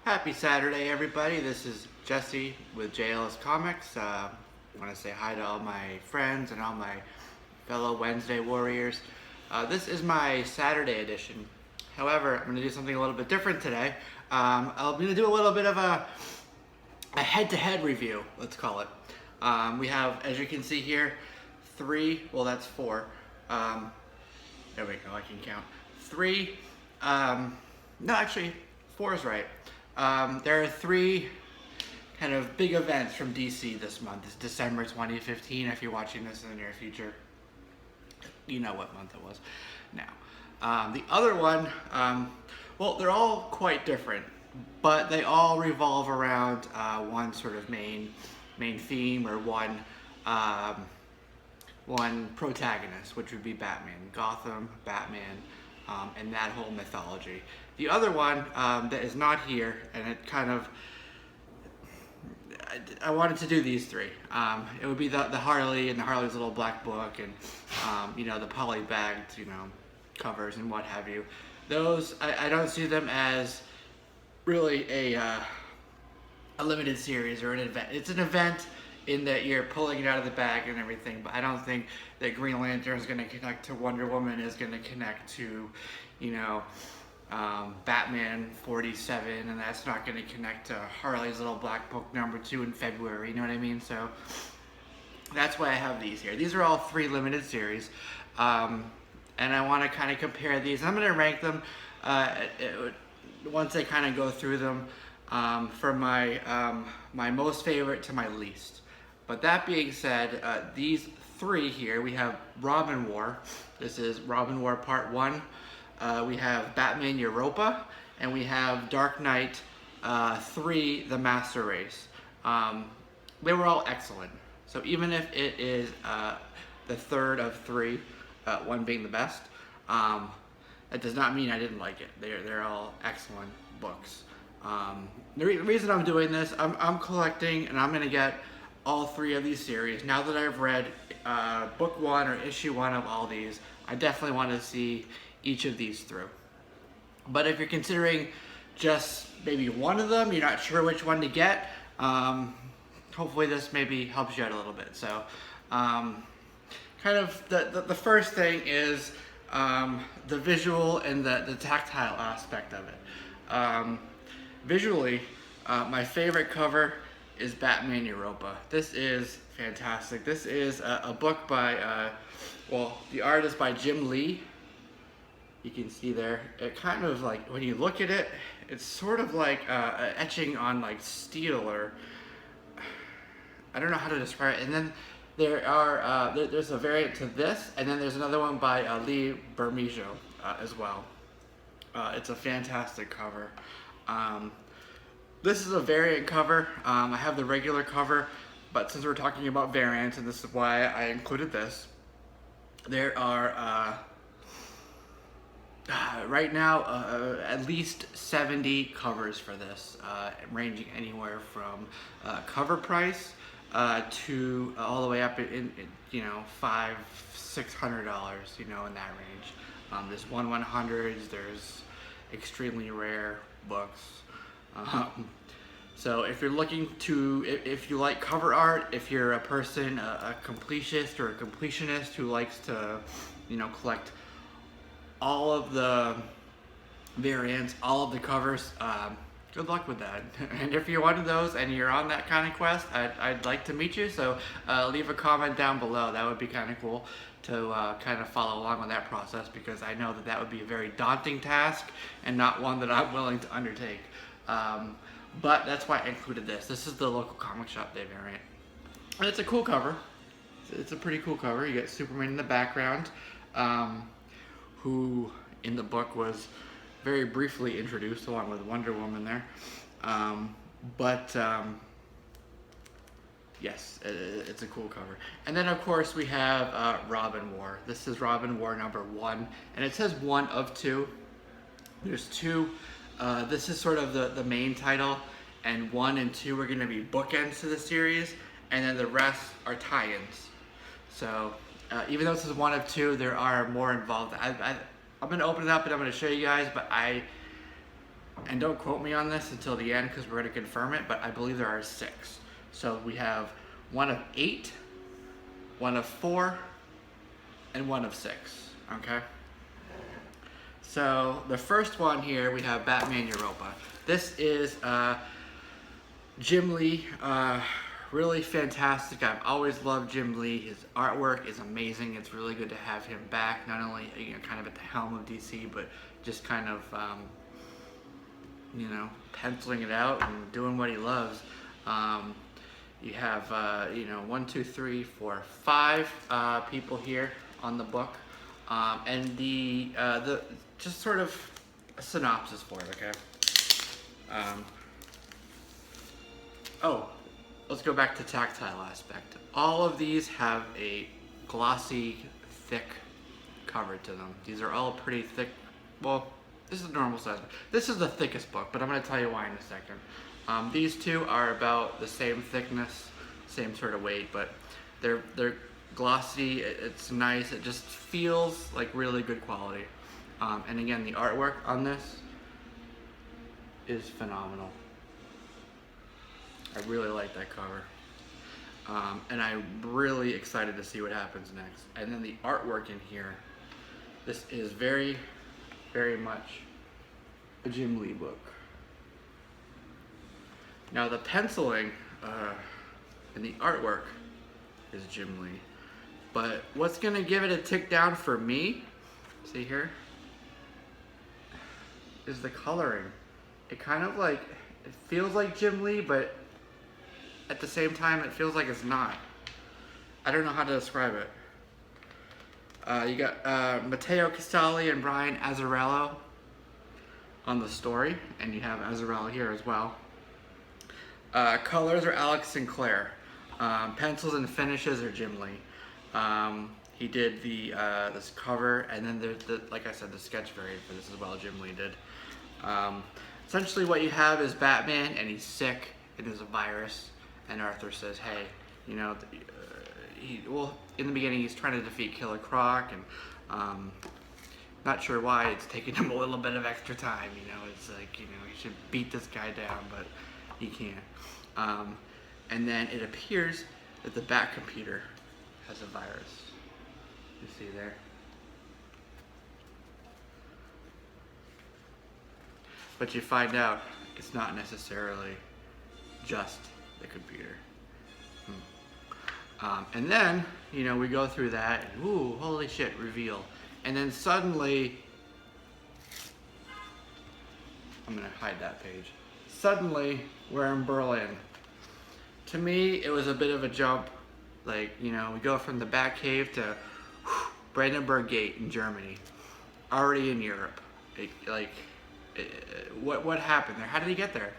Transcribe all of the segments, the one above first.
Happy Saturday, everybody. This is Jesse with JLS Comics. I want to say hi to all my friends and all my fellow Wednesday warriors. This is my Saturday edition. However, I'm going to do something a little bit different today. I'm going to do a little bit of a head-to-head review, let's call it. We have, as you can see here, that's four. There we go, I can count. No, actually, four is right. There are three kind of big events from DC this month. It's December 2015. If you're watching this in the near future, you know what month it was now. The other one, they're all quite different, but they all revolve around one sort of main theme, or one protagonist, which would be Batman, Gotham, Batman, and that whole mythology. The other one that is not here, and it kind of, I wanted to do these three. It would be the Harley and the Harley's little black book, and the poly-bagged covers and what have you. Those I don't see them as really a limited series or an event. It's an event in that you're pulling it out of the bag and everything, but I don't think that Green Lantern is going to connect to Wonder Woman, is going to connect to, Batman 47, and that's not going to connect to Harley's little black book #2 in February, you know what I mean? So that's why I have these here. These are all three limited series, and I want to kind of compare these. I'm going to rank them once I kind of go through them from my most favorite to my least. But that being said, these three here, we have Robin War. This is Robin War Part 1. We have Batman Europa, and we have Dark Knight 3, The Master Race. They were all excellent. So even if it is the third of three, one being the best, that does not mean I didn't like it. They're all excellent books. The reason I'm doing this, I'm collecting, and I'm going to get all three of these series. Now that I've read book 1 or issue 1 of all these, I definitely want to see each of these through. But if you're considering just maybe one of them, you're not sure which one to get, hopefully this maybe helps you out a little bit. So kind of the first thing is the visual and the tactile aspect of it. Visually, my favorite cover is Batman Europa. This is fantastic. This is a book by, the art is by Jim Lee. You can see there, it kind of like, when you look at it, it's sort of like etching on like steel, or I don't know how to describe it. And then there's a variant to this, and then there's another one by Lee Bermejo as well. It's a fantastic cover. This is a variant cover. I have the regular cover, but since we're talking about variants, and this is why I included this, there are right now at least 70 covers for this, ranging anywhere from cover price to all the way up in $500-600, in that range. There's 1/100s, there's extremely rare books. So if you're looking to, if you like cover art, if you're a person, a completist or a completionist who likes to, collect all of the variants, all of the covers, good luck with that. And if you're one of those and you're on that kind of quest, I'd like to meet you. So leave a comment down below. That would be kind of cool to kind of follow along with that process, because I know that would be a very daunting task and not one that I'm willing to undertake. But that's why I included this. This is the local comic shop day variant. And it's a cool cover. It's a pretty cool cover. You get Superman in the background, who in the book was very briefly introduced along with Wonder Woman there. Yes, it's a cool cover. And then of course we have Robin War. This is Robin War #1, and it says 1 of 2. There's 2. This is sort of the main title, and 1 and 2 are going to be bookends to the series, and then the rest are tie-ins. So even though this is 1 of 2, there are more involved. I'm going to open it up and I'm going to show you guys, but and don't quote me on this until the end because we're going to confirm it, but I believe there are 6. So we have one of 8, one of 4, and one of 6, okay? So the first one here, we have Batman Europa. This is Jim Lee, really fantastic. I've always loved Jim Lee. His artwork is amazing. It's really good to have him back, not only kind of at the helm of DC, but just kind of penciling it out and doing what he loves. You have 1, 2, 3, 4, 5 people here on the book, and the just sort of a synopsis for it. Okay. Oh, let's go back to tactile aspect. All of these have a glossy, thick cover to them. These are all pretty thick. Well, this is a normal size. This is the thickest book, but I'm going to tell you why in a second. These two are about the same thickness, same sort of weight, but they're glossy. It's nice. It just feels like really good quality. And again, the artwork on this is phenomenal. I really like that cover. And I'm really excited to see what happens next. And then the artwork in here, this is very, very much a Jim Lee book. Now the penciling and the artwork is Jim Lee. But what's gonna give it a tick down for me, see here, is the coloring. It kind of like, it feels like Jim Lee, but at the same time it feels like it's not. I don't know how to describe it. You got Matteo Casali and Brian Azzarello on the story, and you have Azzarello here as well. Colors are Alex Sinclair. Pencils and finishes are Jim Lee. He did the this cover, and then there's like I said, the sketch variant for this as well. Jim Lee did. Essentially, what you have is Batman, and he's sick, and there's a virus, and Arthur says, "Hey, in the beginning he's trying to defeat Killer Croc, and not sure why it's taking him a little bit of extra time. It's like he should beat this guy down, but he can't. And then it appears that the Bat computer has a virus. You see there. But you find out it's not necessarily just the computer. And then, we go through that, and ooh, holy shit, reveal. And then suddenly, I'm gonna hide that page. Suddenly, we're in Berlin. To me, it was a bit of a jump. Like, we go from the Batcave to Brandenburg Gate in Germany. Already in Europe. What happened there? How did he get there?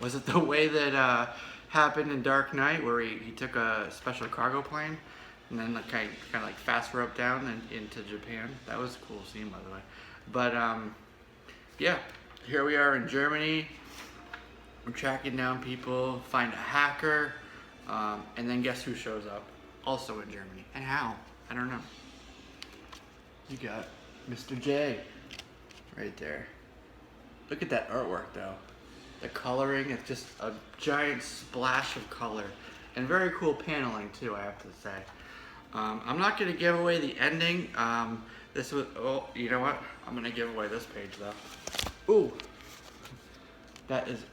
Was it the way that happened in Dark Knight, where he took a special cargo plane and then kind of like fast rope down and into Japan? That was a cool scene, by the way. But yeah, here we are in Germany. We're tracking down people, find a hacker, and then guess who shows up? Also in Germany. And how? I don't know. You got Mr. J right there. Look at that artwork though. The coloring, it's just a giant splash of color. And very cool paneling too, I have to say. I'm not gonna give away the ending. This was, oh, you know what? I'm gonna give away this page though. Ooh, that is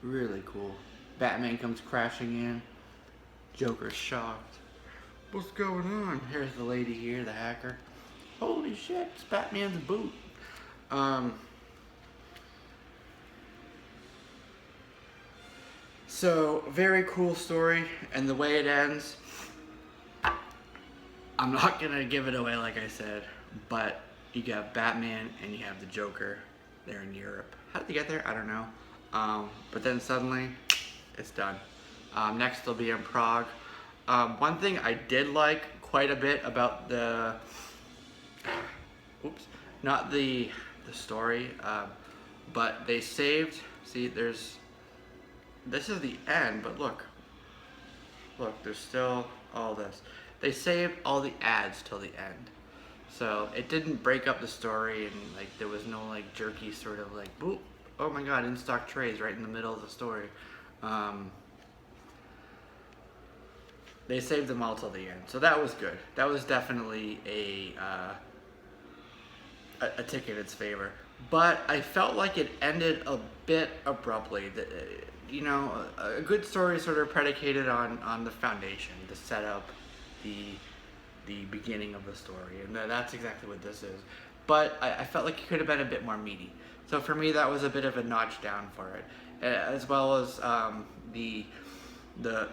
really cool. Batman comes crashing in. Joker's shocked. What's going on? Here's the lady here, the hacker. Holy shit, it's Batman's boot. So, very cool story, and the way it ends, I'm not gonna give it away like I said, but you got Batman and you have the Joker there in Europe. How did they get there? I don't know. But then suddenly, it's done. Next they'll be in Prague. One thing I did like quite a bit about the, oops, not the story, but they saved, see this is the end, but look, there's still all this. They saved all the ads till the end. So it didn't break up the story, and like there was no like jerky sort of like, boop, oh my god, in stock trays right in the middle of the story. They saved them all till the end, so that was good. That was definitely a tick in its favor. But I felt like it ended a bit abruptly. You know, a good story is sort of predicated on the foundation, the setup, the beginning of the story, and that's exactly what this is. But I felt like it could have been a bit more meaty. So for me, that was a bit of a notch down for it, as well as the the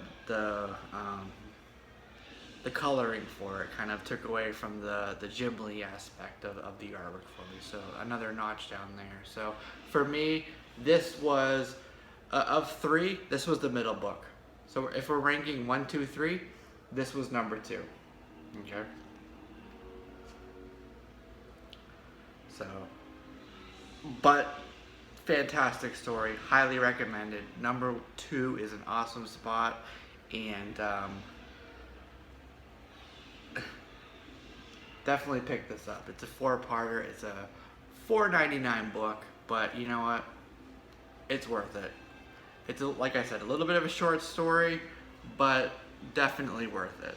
the coloring for it kind of took away from the Ghibli aspect of the artwork for me. So another notch down there. So for me, this was, of three, this was the middle book. So if we're ranking 1, 2, 3, this was number 2. Okay. So, but fantastic story, highly recommended. Number 2 is an awesome spot, and definitely pick this up. It's a 4-parter. It's a $4.99 book, but you know what? It's worth it. It's like I said, a little bit of a short story, but definitely worth it.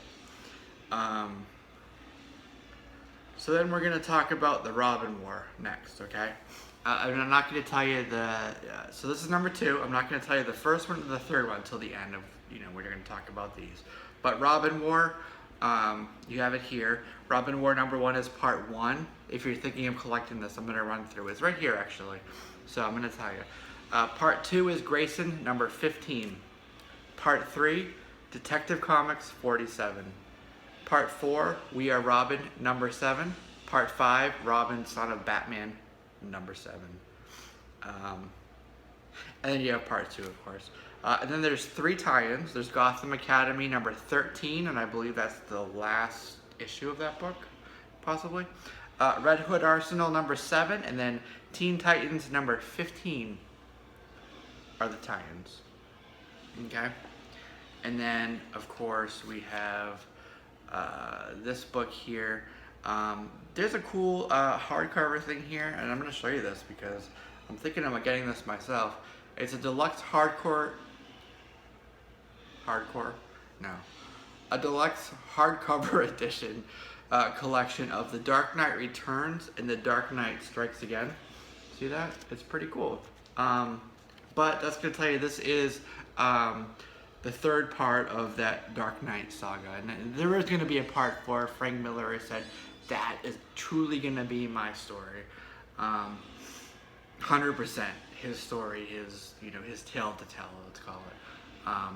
So then we're going to talk about the Robin War next, okay? I'm not going to tell you so this is number 2. I'm not going to tell you the first one or the third one until the end of, we're going to talk about these. But Robin War, you have it here. Robin War number 1 is part 1. If you're thinking of collecting this, I'm going to run through it. It's right here, actually. So I'm going to tell you. Part 2 is Grayson, number 15. Part 3, Detective Comics 47. Part 4, We Are Robin, number 7. Part 5, Robin, Son of Batman, number 7. And then you have part 2, of course. And then there's 3 tie-ins. There's Gotham Academy, number 13, and I believe that's the last issue of that book, possibly. Red Hood Arsenal, number 7, and then Teen Titans, number 15 are the tie-ins. Okay? And then, of course, we have this book here. There's a cool hardcover thing here, and I'm going to show you this because I'm thinking about getting this myself. It's a deluxe a deluxe hardcover edition collection of The Dark Knight Returns and The Dark Knight Strikes Again. See that? It's pretty cool. But that's going to tell you this is the third part of that Dark Knight saga. And there is going to be a part 4. Frank Miller has said that is truly going to be my story. 100% his story, his tale to tell, let's call it.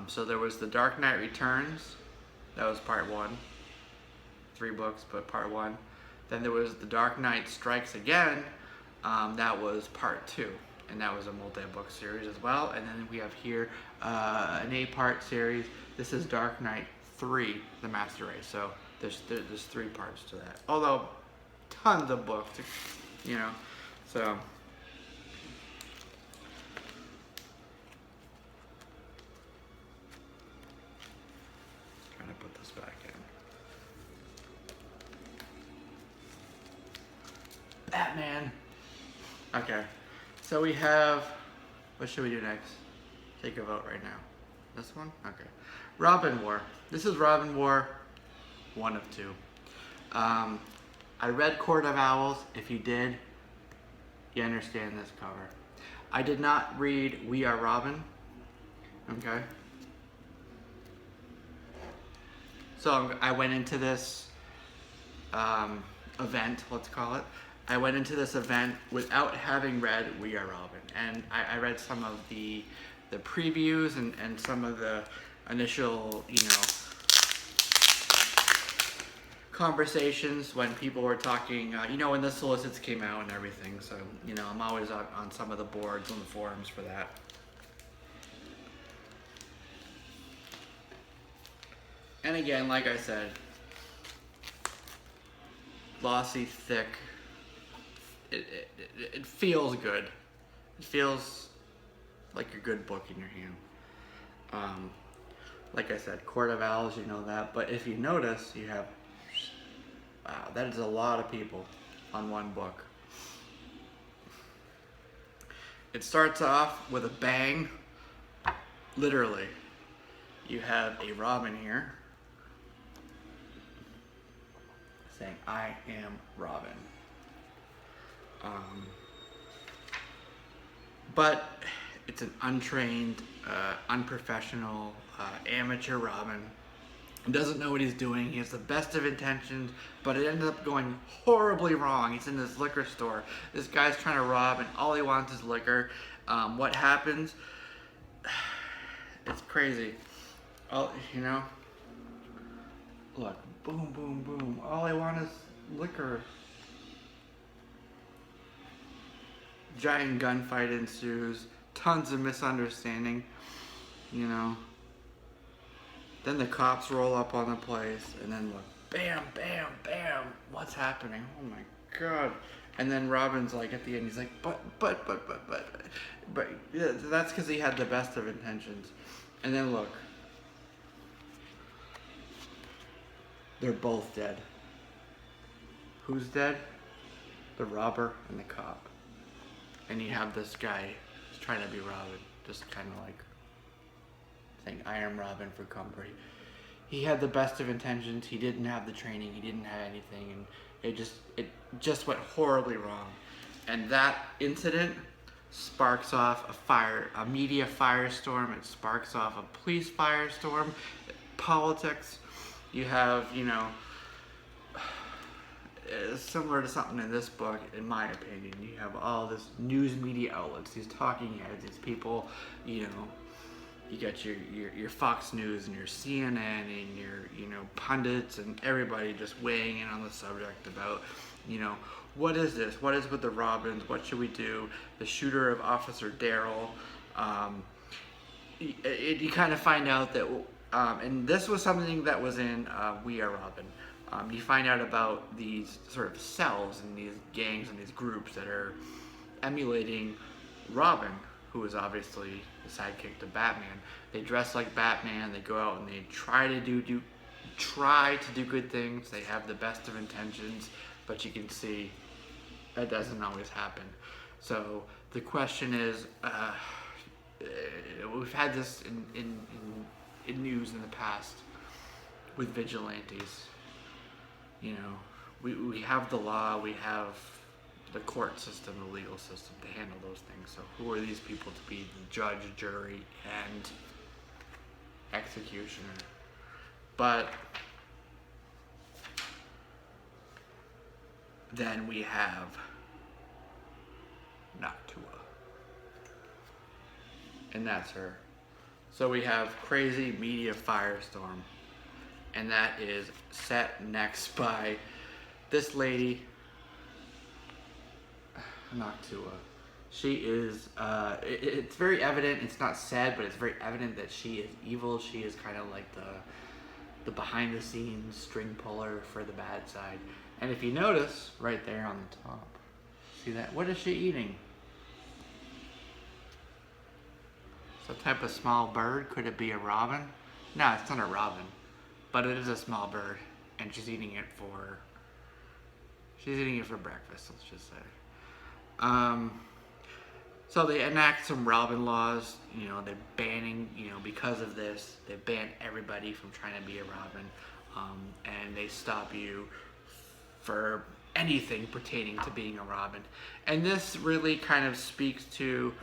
So there was The Dark Knight Returns. That was part 1. 3 books, but part 1. Then there was The Dark Knight Strikes Again. That was part 2. And that was a multi-book series as well. And then we have here an 8-part series. This is Dark Knight 3, The Master Race. So there's 3 parts to that. Although tons of books, so. Trying to put this back in. Batman. Okay. So we have, what should we do next? Take a vote right now. This one? Okay. Robin War. This is Robin War 1 of 2. I read Court of Owls. If you did, you understand this cover. I did not read We Are Robin. Okay. So I went into this event, let's call it. I went into this event without having read We Are Robin, and I read some of the previews and some of the initial, conversations when people were talking, when the solicits came out and everything. So, I'm always on some of the boards on the forums for that. And again, like I said, glossy, thick. It feels good. It feels like a good book in your hand. Like I said, Court of Owls, you know that. But if you notice, you have Wow, that is a lot of people on one book. It starts off with a bang, literally. You have a Robin here saying, "I am Robin." But it's an untrained, unprofessional, amateur Robin. He doesn't know what he's doing. He has the best of intentions, but it ends up going horribly wrong. He's in this liquor store. This guy's trying to rob, and all he wants is liquor. What happens? It's crazy. Oh, you know, look, boom, boom, boom. All I want is liquor. Giant gunfight ensues. Tons of misunderstanding. You know. Then the cops roll up on the place, and then look, bam, bam, bam. What's happening? Oh my God. And then Robin's like at the end, he's like, but, yeah, that's because he had the best of intentions. And then look, they're both dead. Who's dead? The robber and the cop. And you have this guy who's trying to be Robin, just kind of like saying, "I am Robin for company." He had the best of intentions. He didn't have the training. He didn't have anything, and it just went horribly wrong. And that incident sparks off a media firestorm. It sparks off a police firestorm, politics. You have, you know, similar to something in this book, in my opinion. You have all this news media outlets, these talking heads, these people, you know. You got your Fox News and your CNN and your, you know, pundits and everybody just weighing in on the subject about, you know, what is this? What is with the Robins? What should we do? The shooter of Officer Darrell. You kind of find out that, and this was something that was in We Are Robin. You find out about these sort of cells and these gangs and these groups that are emulating Robin, who is obviously the sidekick to Batman. They dress like Batman. They go out and they try to do good things. They have the best of intentions, but you can see that doesn't always happen. So the question is, we've had this in news in the past with vigilantes. You know, we have the law, we have the court system, the legal system to handle those things. So who are these people to be the judge, jury, and executioner? But then we have Noctua. And that's her. So we have crazy media firestorm. And that is set next by this lady, Noctua. She is, it's very evident, it's not said, but it's very evident that she is evil. She is kind of like the behind the scenes string puller for the bad side. And if you notice, right there on the top, see that? What is she eating? Some type of small bird? Could it be a robin? No, it's not a robin. But it is a small bird. And she's eating it for breakfast, let's just say. So they enact some Robin laws, you know, they're banning, you know, because of this, they ban everybody from trying to be a Robin, and they stop you for anything pertaining to being a Robin. And this really kind of speaks to,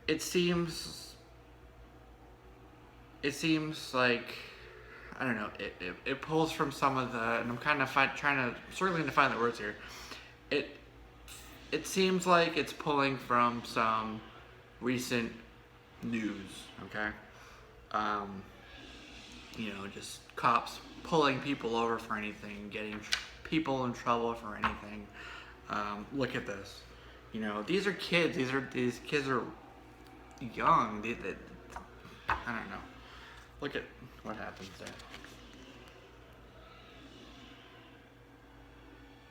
it seems like, I don't know, it pulls from some of the, and I'm kind of struggling to find the words here. It seems like it's pulling from some recent news, okay? You know, just cops pulling people over for anything, getting people in trouble for anything. Look at this. You know, these are kids. These kids are young. I don't know. Look at what happens there.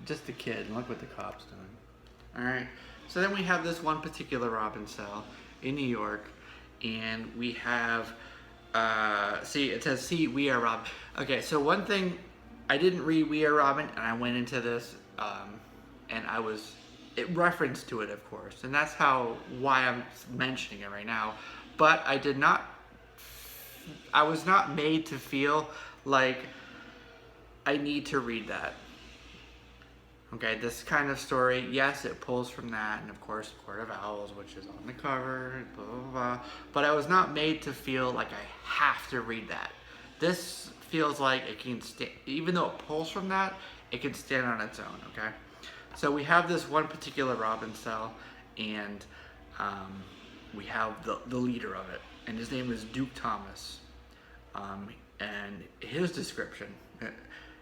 Just a kid, and look what the cop's doing. Alright, so then we have this one particular Robin cell in New York, and we have See, it says, see, we are Robin. Okay, so one thing, I didn't read We Are Robin, and I went into this, and it referenced to it, of course, and that's why I'm mentioning it right now. But I was not made to feel like I need to read that. Okay, this kind of story, yes, it pulls from that, and of course, Court of Owls, which is on the cover, blah, blah, blah. But I was not made to feel like I have to read that. This feels like it can stand, even though it pulls from that, it can stand on its own, okay? So we have this one particular Robin cell, and we have the leader of it, and his name is Duke Thomas. And his description,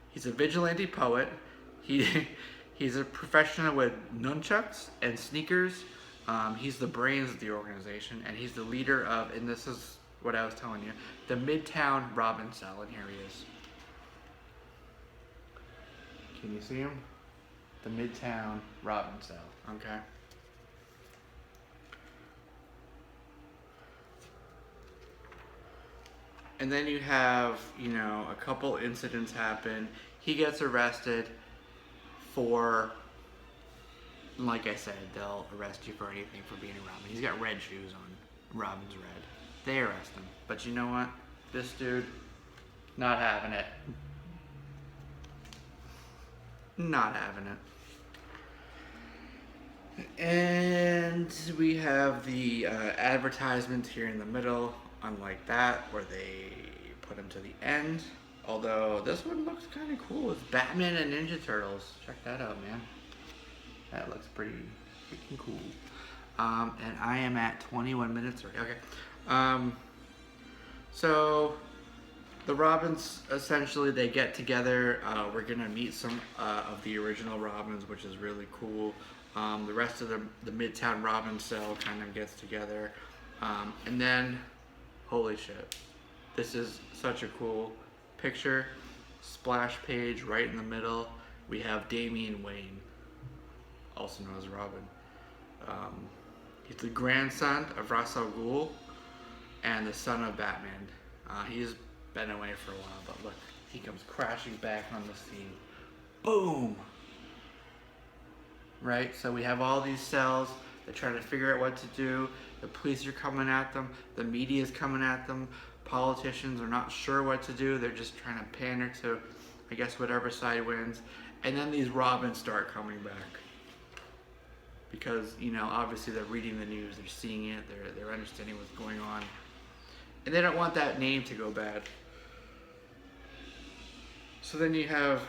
he's a vigilante poet. He's a professional with nunchucks and sneakers. He's the brains of the organization, and he's the leader of, and this is what I was telling you, the Midtown Robin Cell, and here he is. Can you see him? The Midtown Robin Cell, okay? And then you have, a couple incidents happen. He gets arrested for, like I said, they'll arrest you for anything for being a Robin. He's got red shoes on. Robin's red. They arrest him. But you know what? This dude, not having it. Not having it. And we have the advertisement here in the middle, unlike that, where they put him to the end. Although this one looks kind of cool. It's Batman and Ninja Turtles. Check that out, man. That looks pretty freaking cool. And I am at 21 minutes already. Okay. So the Robins, essentially, they get together. We're gonna meet some of the original Robins, which is really cool. The rest of the Midtown Robin cell kind of gets together. And then, holy shit. This is such a cool picture. Splash page right in the middle. We have Damian Wayne, also known as Robin. He's the grandson of Ra's al Ghul and the son of Batman. He's been away for a while, but look, he comes crashing back on the scene. Boom! Right, so we have all these cells. They're trying to figure out what to do. The police are coming at them. The media is coming at them. Politicians are not sure what to do. They're just trying to pander to, I guess, whatever side wins. And then these Robins start coming back. Because, obviously they're reading the news. They're seeing it. They're understanding what's going on. And they don't want that name to go bad. So then you have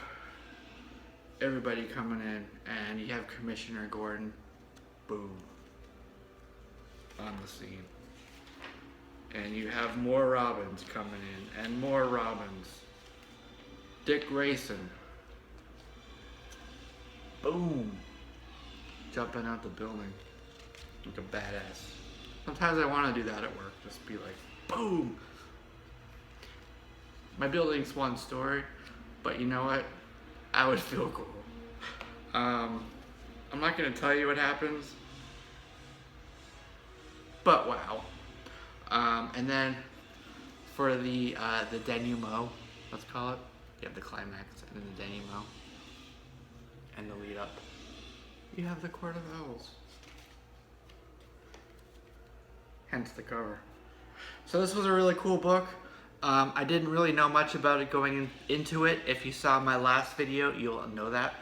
everybody coming in. And you have Commissioner Gordon. Boom. On the scene. And you have more Robins coming in, and more Robins. Dick Grayson. Boom. Jumping out the building. Like a badass. Sometimes I want to do that at work. Just be like, boom. My building's one story, but you know what? I would feel cool. I'm not going to tell you what happens, but wow. And then for the denouement, let's call it, you have the climax and then the denouement and the lead up. You have the Court of Owls. Hence the cover. So this was a really cool book. I didn't really know much about it going into it. If you saw my last video, you'll know that.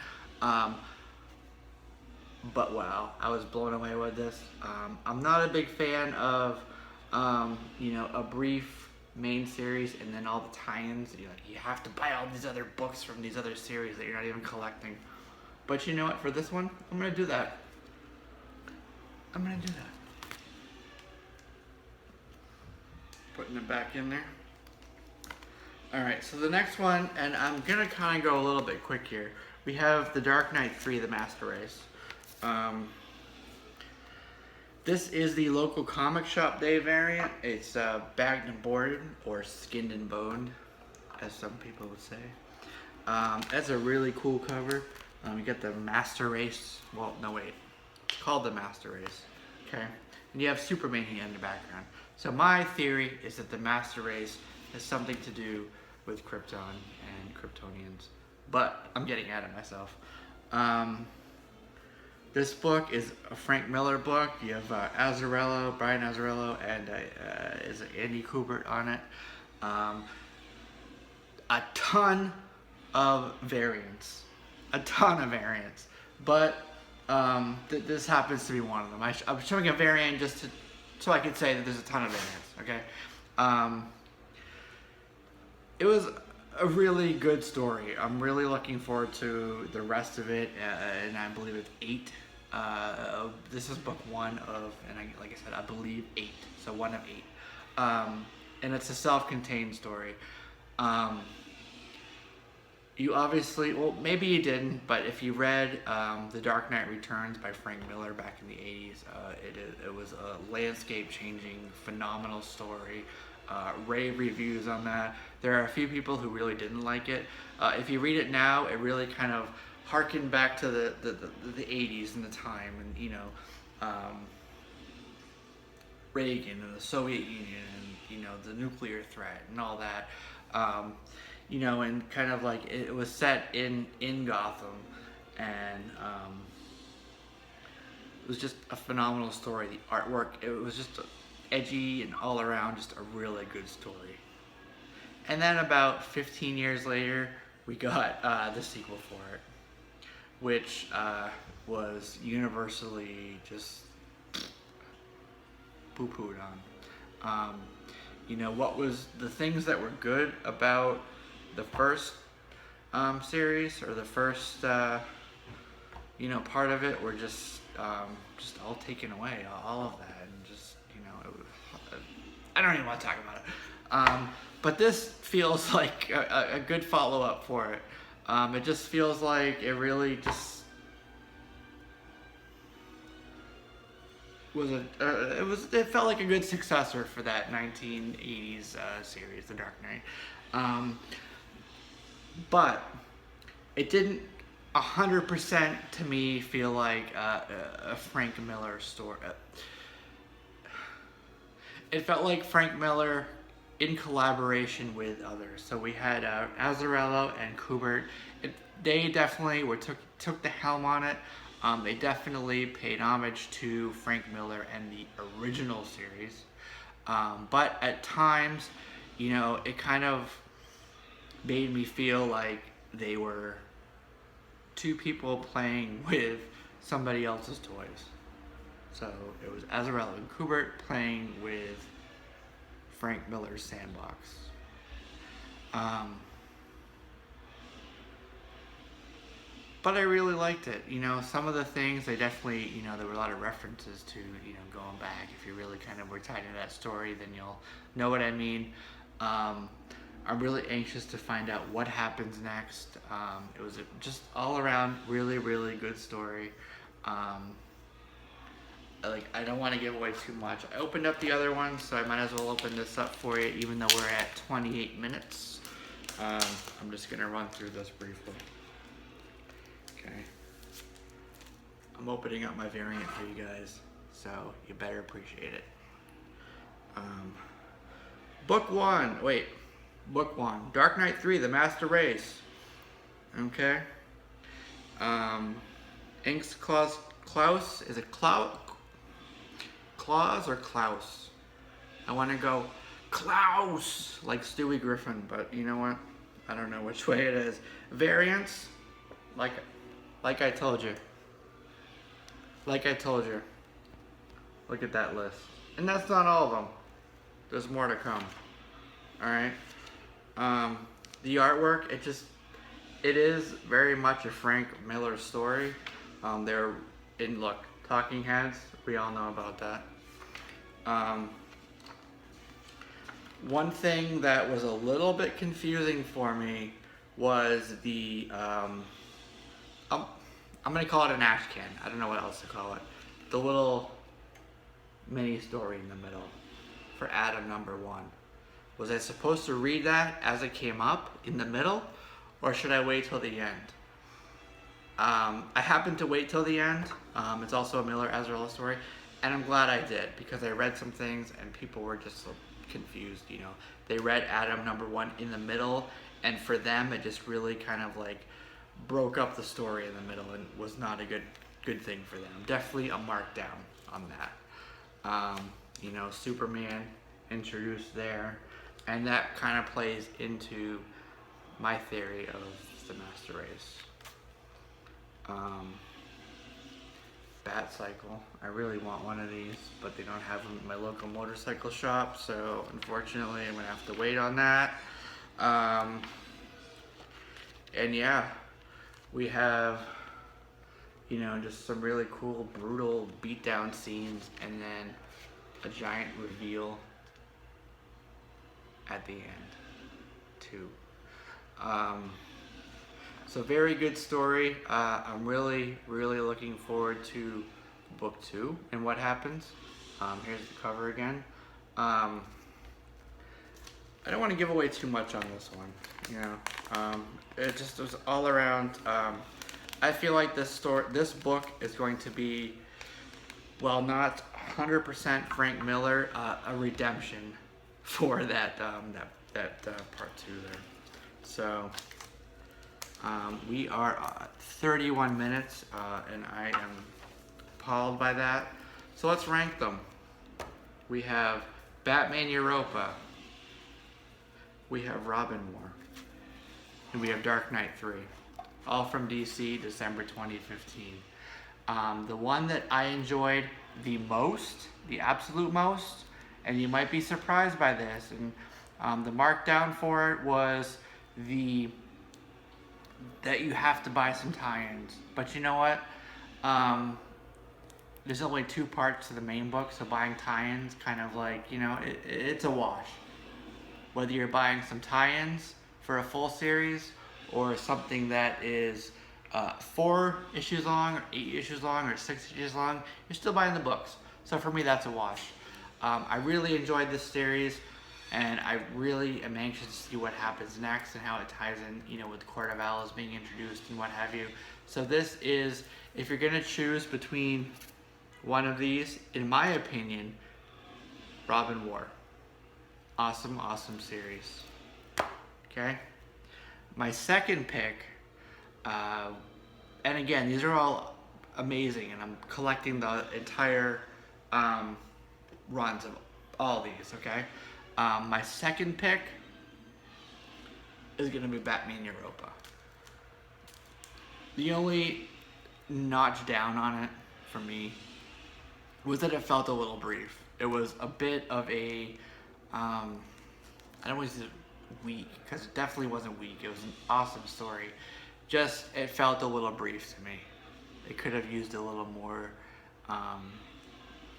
But wow, I was blown away with this. I'm not a big fan of a brief main series and then all the tie-ins. You have to buy all these other books from these other series that you're not even collecting. But you know what? For this one, I'm gonna do that. I'm gonna do that. Putting it back in there. Alright, so the next one, and I'm gonna kind of go a little bit quick here. We have The Dark Knight 3, The Master Race. This is the local comic shop day variant. It's bagged and boarded, or skinned and boned, as some people would say. That's a really cool cover. You get the Master Race. Well, no wait. It's called the Master Race. Okay. and you have Superman here in the background. So my theory is that the Master Race has something to do with Krypton and Kryptonians, but I'm getting ahead of myself. This book is a Frank Miller book. You have Brian Azzarello, and is Andy Kubert on it. A ton of variants, but this happens to be one of them. I'm showing a variant just so I could say that there's a ton of variants. Okay, it was a really good story. I'm really looking forward to the rest of it, and I believe it's 8. This is book 1 of, and like I said, I believe 8, so 1 of 8. And it's a self-contained story. You obviously, well, maybe you didn't, but if you read The Dark Knight Returns by Frank Miller back in the 80s, it was a landscape-changing, phenomenal story. Rave reviews on that. There are a few people who really didn't like it. If you read it now, it really kind of harkened back to the 80s and the time, and you know, Reagan and the Soviet Union, and you know, the nuclear threat and all that. You know, and kind of like it was set in Gotham, and it was just a phenomenal story. The artwork, it was just edgy and all around, just a really good story. And then about 15 years later, we got the sequel for it, which was universally just poo-pooed on. You know, what was the things that were good about the first series, or the first you know, part of it, were just all taken away, all of that, and just, you know, it was, I don't even want to talk about it. But this feels like a good follow-up for it. It just feels like it really just was it felt like a good successor for that 1980s series, The Dark Knight. But it didn't 100% to me feel like a Frank Miller story. It felt like Frank Miller in collaboration with others. So we had Azzarello and Kubert. They definitely took the helm on it. They definitely paid homage to Frank Miller and the original series. But at times, you know, it kind of made me feel like they were two people playing with somebody else's toys. So it was Azzarello and Kubert playing with Frank Miller's sandbox. But I really liked it. You know, some of the things, they definitely, you know, there were a lot of references to, you know, going back. If you really kind of were tied into that story, then you'll know what I mean. I'm really anxious to find out what happens next. It was just all around really, really good story. Like, I don't want to give away too much. I opened up the other one, so I might as well open this up for you, even though we're at 28 minutes. I'm just gonna run through this briefly. Okay. I'm opening up my variant for you guys, so you better appreciate it. Book 1, Dark Knight III, The Master Race. Okay. Inks Klaus, is it Klaus or Klaus? I want to go Klaus, like Stewie Griffin, but you know what? I don't know which way it is. Variants, like I told you. Like I told you. Look at that list. And that's not all of them. There's more to come. Alright. The artwork, it is very much a Frank Miller story. They're in, look, talking heads. We all know about that. One thing that was a little bit confusing for me was the, I'm going to call it an ash can. I don't know what else to call it. The little mini story in the middle for Adam #1. Was I supposed to read that as it came up in the middle, or should I wait till the end? I happened to wait till the end. It's also a Miller Azzarello story. And I'm glad I did, because I read some things and people were just so confused, you know. They read Adam #1 in the middle, and for them it just really kind of like broke up the story in the middle and was not a good thing for them. Definitely a markdown on that. You know, Superman introduced there, and that kind of plays into my theory of the Master Race. Bat Cycle. I really want one of these, but they don't have them at my local motorcycle shop, so unfortunately I'm gonna have to wait on that. And yeah, we have, you know, just some really cool, brutal beatdown scenes, and then a giant reveal at the end, too. So very good story. I'm really looking forward to book 2 and what happens. Here's the cover again. I don't want to give away too much on this one. You know, it just was all around. I feel like this book is going to be, well, not 100% Frank Miller, a redemption for that part 2 there. So. We are 31 minutes, and I am appalled by that. So let's rank them. We have Batman Europa. We have Robin War. And we have Dark Knight 3. All from DC, December 2015. The one that I enjoyed the most, the absolute most, and you might be surprised by this, and the markdown for it was that you have to buy some tie-ins. But you know what? There's only 2 parts to the main book, so buying tie-ins kind of like, you know, it's a wash. Whether you're buying some tie-ins for a full series or something that is 4 issues long, or 8 issues long, or 6 issues long, you're still buying the books. So for me, that's a wash. I really enjoyed this series, and I really am anxious to see what happens next and how it ties in, you know, with Court of Owls being introduced and what have you. So this is, if you're going to choose between one of these, in my opinion, Robin War. Awesome series. Okay? My second pick, and again, these are all amazing, and I'm collecting the entire runs of all these, okay? My second pick is going to be Batman Europa. The only notch down on it for me was that it felt a little brief. It was a bit of a, I don't want to say weak, because it definitely wasn't weak. It was an awesome story. Just, it felt a little brief to me. It could have used a little more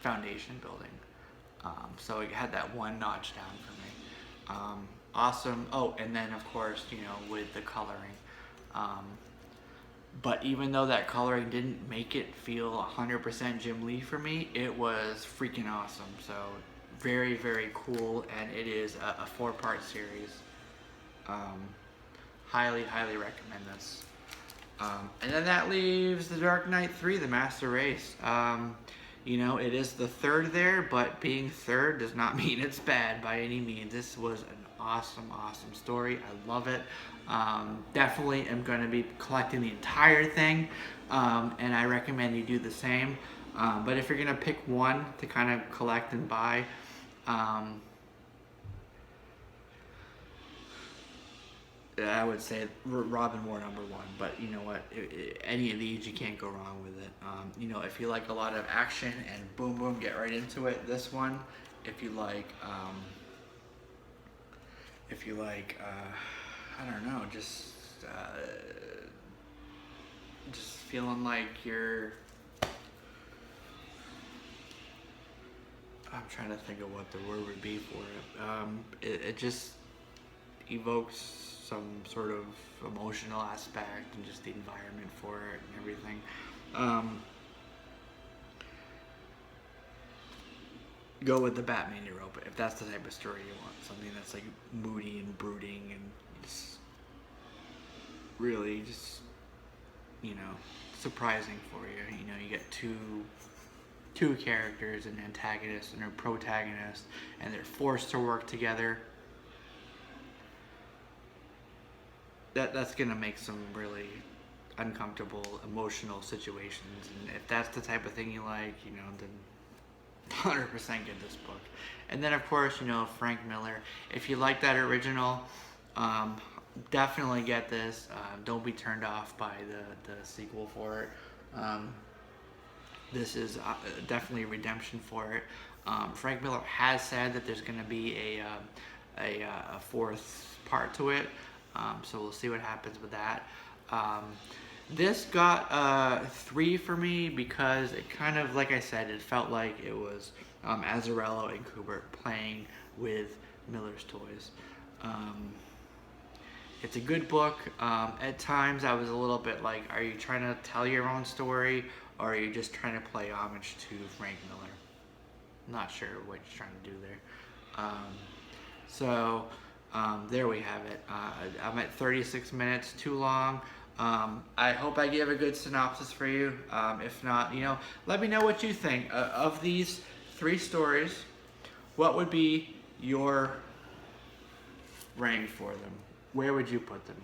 foundation building. So it had that one notch down for me. Awesome. Oh, and then of course, you know, with the coloring. But even though that coloring didn't make it feel 100% Jim Lee for me, it was freaking awesome. So very cool, and it is a 4-part series. Highly recommend this. And then that leaves the Dark Knight 3, the Master Race. You know, it is the 3rd there, but being 3rd does not mean it's bad by any means. This was an awesome story. I love it. Definitely am going to be collecting the entire thing, and I recommend you do the same. But if you're going to pick one to kind of collect and buy, I would say Robin War #1, but you know what? Any of these, you can't go wrong with it. You know, if you like a lot of action and boom, get right into it, this one. If you like, I don't know, just feeling like you're. I'm trying to think of what the word would be for it. It just evokes some sort of emotional aspect and just the environment for it and everything. Go with the Batman Europa if that's the type of story you want. Something that's like moody and brooding and just really just, you know, surprising for you. You know, you get 2 two characters, an antagonist and a protagonist, and they're forced to work together. That's gonna make some really uncomfortable emotional situations, and if that's the type of thing you like, you know, then 100% get this book. And then of course, you know, Frank Miller. If you like that original, definitely get this. Don't be turned off by the sequel for it. This is definitely a redemption for it. Frank Miller has said that there's going to be a fourth part to it, so we'll see what happens with that. This got 3 for me because it kind of, like I said, it felt like it was Azzarello and Kubert playing with Miller's toys. It's a good book. At times I was a little bit like, are you trying to tell your own story, or are you just trying to play homage to Frank Miller? I'm not sure what you're trying to do there. There we have it. I'm at 36 minutes, too long. I hope I gave a good synopsis for you. If not, you know, let me know what you think. Of these 3 stories, what would be your rank for them? Where would you put them?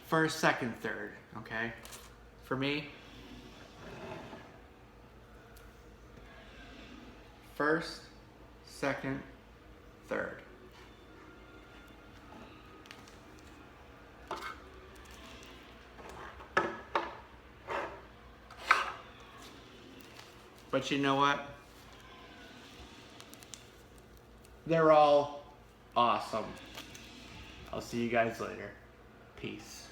First, second, third, okay? For me, first, second, third. But you know what? They're all awesome. I'll see you guys later. Peace.